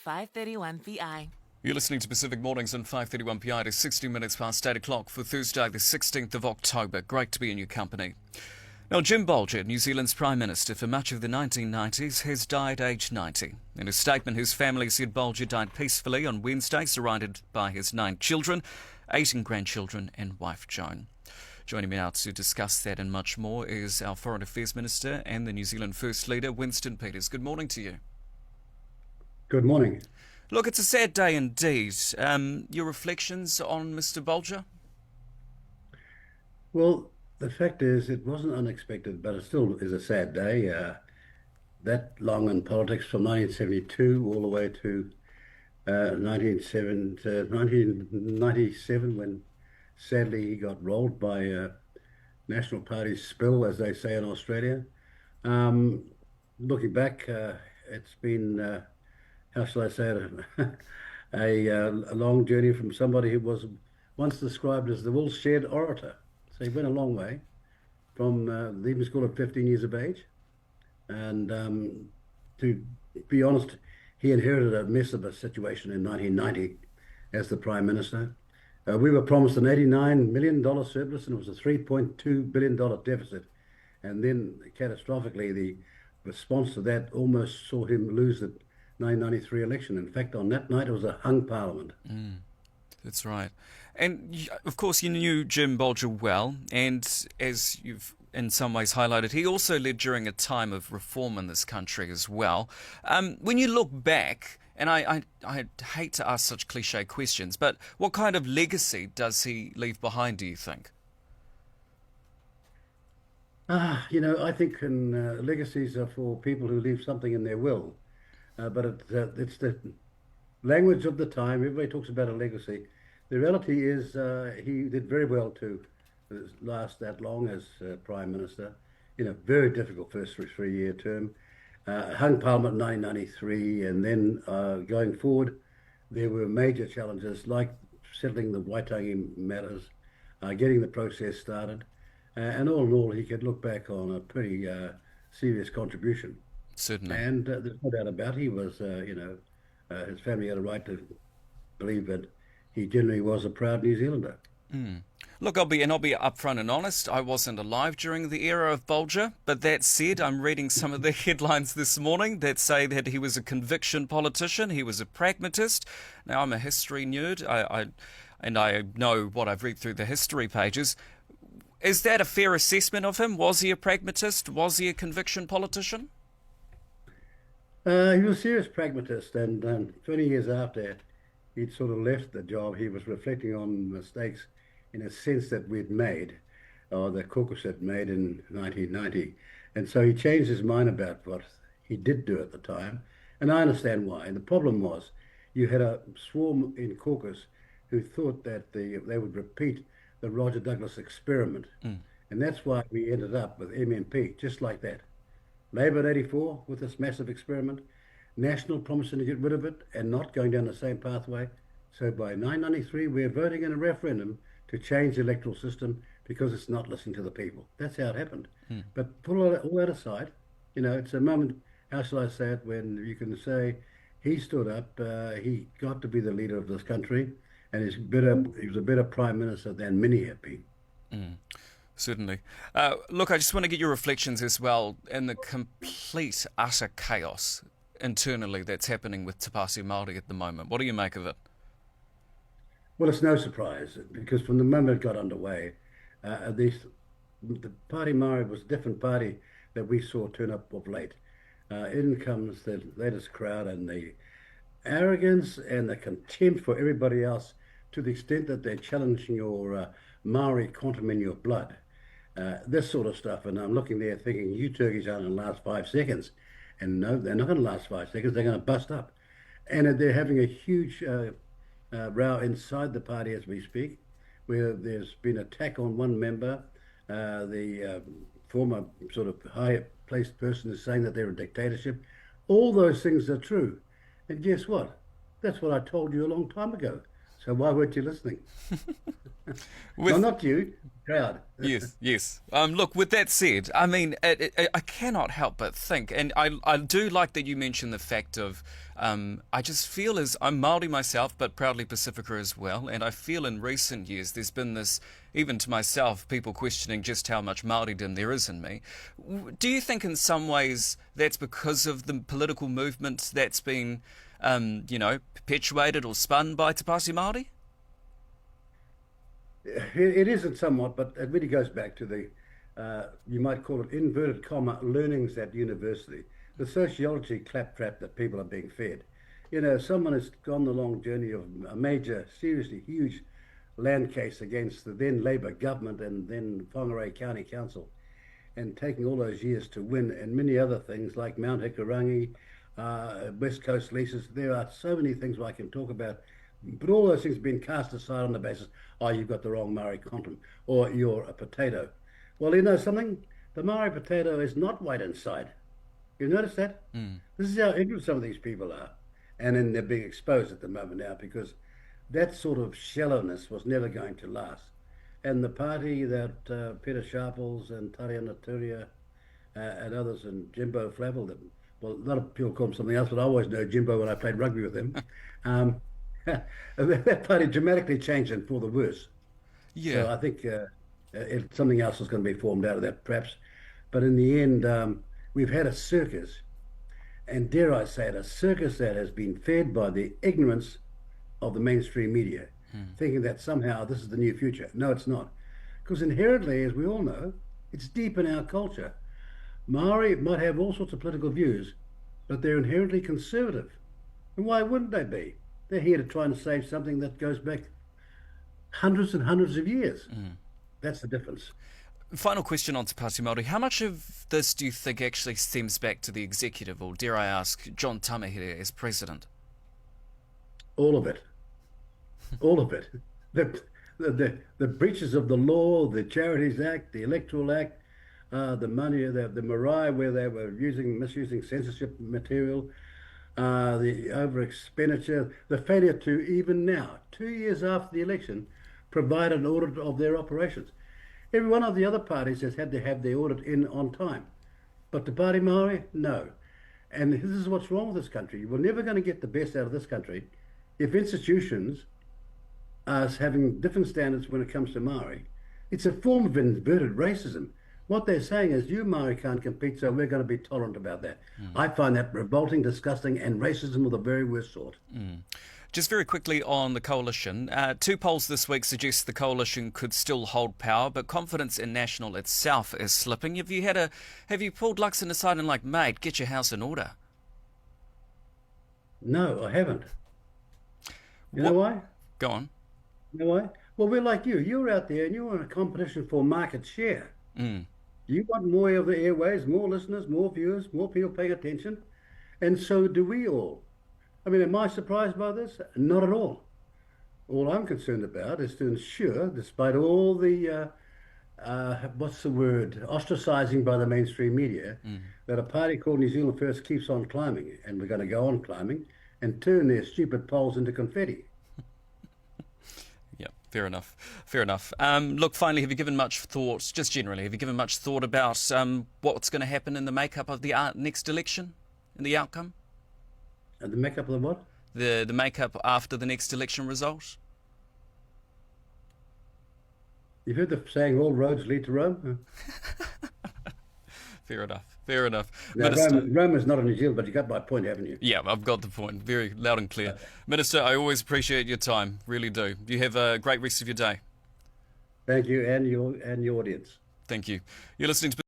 5:31 PI. You're listening to Pacific Mornings on 5:31 PI. It is 16 minutes past 8 o'clock for Thursday the 16th of October. Great to be in your company. Now, Jim Bolger, New Zealand's Prime Minister for much of the 1990s, has died aged 90. In a statement, his family said Bolger died peacefully on Wednesday, surrounded by his 9 children, 18 grandchildren and wife Joan. Joining me now to discuss that and much more is our Foreign Affairs Minister and the New Zealand First Leader, Winston Peters. Good morning to you. Good morning. Look, it's a sad day indeed. Your reflections on Mr. Bolger? Well, the fact is, it wasn't unexpected, but it still is a sad day. That long in politics from 1972 all the way to 1997, when sadly he got rolled by National Party's spill, as they say in Australia. Looking back, it's been, how shall I say it, a long journey from somebody who was once described as the wool-shed orator. So he went a long way from leaving school at 15 years of age. And to be honest, he inherited a mess of a situation in 1990 as the Prime Minister. We were promised an $89 million surplus, and it was a $3.2 billion deficit. And then, catastrophically, the response to that almost saw him lose the 1993 election. In fact, on that night, it was a hung parliament. That's right. And, of course, you knew Jim Bolger well, and as you've in some ways highlighted, he also led during a time of reform in this country as well. When you look back, and I hate to ask such cliche questions, but what kind of legacy does he leave behind, do you think? I think legacies are for people who leave something in their will. But it's the language of the time. Everybody talks about a legacy. The reality is he did very well to last that long as Prime Minister in a very difficult first three-year term. Hung Parliament in 1993, and then going forward, there were major challenges like settling the Waitangi matters, getting the process started, and all in all, he could look back on a pretty serious contribution. Certainly. And there's no doubt about it. He was, his family had a right to believe that he generally was a proud New Zealander. Look, I'll be upfront and honest. I wasn't alive during the era of Bolger, but that said, I'm reading some of the headlines this morning that say that he was a conviction politician, he was a pragmatist. Now, I'm a history nerd, and I know what I've read through the history pages. Is that a fair assessment of him? Was he a pragmatist? Was he a conviction politician? He was a serious pragmatist, and 20 years after he'd sort of left the job, he was reflecting on mistakes in a sense that we'd made, or the caucus had made in 1990. And so he changed his mind about what he did do at the time, and I understand why. And the problem was you had a swarm in caucus who thought that they would repeat the Roger Douglas experiment. And that's why we ended up with MMP, just like that. Labour at 84 with this massive experiment, National promising to get rid of it and not going down the same pathway. So by 1993, we're voting in a referendum to change the electoral system because it's not listening to the people. That's how it happened. But put all that aside, it's a moment, how shall I say it, when you can say he stood up, he got to be the leader of this country, and he was a better Prime Minister than many have been. Certainly. Look, I just want to get your reflections as well in the complete, utter chaos internally that's happening with Te Pāti Māori at the moment. What do you make of it? Well, it's no surprise, because from the moment it got underway, the Pāti Māori was a different party that we saw turn up of late. In comes the latest crowd, and the arrogance and the contempt for everybody else, to the extent that they're challenging your Maori quantum in your blood. This sort of stuff, and I'm looking there thinking, you turkeys aren't going to last 5 seconds. And no, they're not going to last 5 seconds, they're going to bust up. And they're having a huge row inside the party as we speak, where there's been attack on one member. The former sort of high-placed person is saying that they're a dictatorship. All those things are true. And guess what? That's what I told you a long time ago. So why weren't you listening? No, With not you, crowd. Yes, yes. Look, with that said, I mean, I cannot help but think, and I do like that you mentioned the fact of, I just feel as I'm Māori myself, but proudly Pacifica as well, and I feel in recent years there's been this, even to myself, people questioning just how much Māoridom there is in me. Do you think in some ways that's because of the political movement that's been, perpetuated or spun by Te Pāti Māori? It isn't somewhat, but it really goes back to the, you might call it inverted comma, learnings at university. The sociology claptrap that people are being fed. You know, someone has gone the long journey of a major, seriously huge land case against the then Labour government and then Whangarei County Council, and taking all those years to win, and many other things like Mount Hikurangi, West Coast leases. There are so many things I can talk about. But all those things have been cast aside on the basis, oh, you've got the wrong Maori content, or you're a potato. Well, you know something? The Maori potato is not white inside. You've noticed that? This is how ignorant some of these people are. And then they're being exposed at the moment now because that sort of shallowness was never going to last. And the party that Peter Sharples and Tariana Turia and others and Jimbo Flavel, well, a lot of people call him something else, but I always know Jimbo when I played rugby with him. That party dramatically changed and for the worse. Yeah. So I think something else is going to be formed out of that, perhaps. But in the end, we've had a circus, and dare I say it, a circus that has been fed by the ignorance of the mainstream media, thinking that somehow this is the new future. No, it's not. Because inherently, as we all know, it's deep in our culture. Maori might have all sorts of political views, but they're inherently conservative. And why wouldn't they be? They're here to try and save something that goes back hundreds and hundreds of years. That's the difference. Final question on Te Pāti Māori. How much of this do you think actually stems back to the executive, or dare I ask, John Tamahere as president? All of it. All of it. The breaches of the law, the Charities Act, the Electoral Act, the money, the marae where they were misusing censorship material, the over expenditure, the failure to even now, 2 years after the election, provide an audit of their operations. Every one of the other parties has had to have their audit in on time. But Te Pāti Māori, no. And this is what's wrong with this country. We're never going to get the best out of this country if institutions are having different standards when it comes to Māori. It's a form of inverted racism. What they're saying is, you Māori can't compete, so we're going to be tolerant about that. I find that revolting, disgusting, and racism of the very worst sort. Just very quickly on the coalition, 2 polls this week suggest the coalition could still hold power, but confidence in National itself is slipping. Have you pulled Luxon aside and like, mate, get your house in order? No, I haven't. You know why? Go on. You know why? Well, we're like you. You're out there and you're in a competition for market share. You want more of the airways, more listeners, more viewers, more people paying attention, and so do we all. I mean, am I surprised by this? Not at all. All I'm concerned about is to ensure, despite all the, ostracizing by the mainstream media, that a party called New Zealand First keeps on climbing, and we're going to go on climbing, and turn their stupid polls into confetti. Yeah, fair enough. Fair enough. Look, finally, have you given much thought, just generally, have you given much thought about what's going to happen in the makeup of the next election, in the outcome? And the makeup of the what? The makeup after the next election result? You've heard the saying, all roads lead to Rome? Fair enough. Fair enough. Now, Minister, Rome is not in New Zealand, but you got my point, haven't you? yeah, I've got the point. Very loud and clear. Minister, I always appreciate your time. Really do. You have a great rest of your day. Thank you, and your audience. Thank you. You're listening to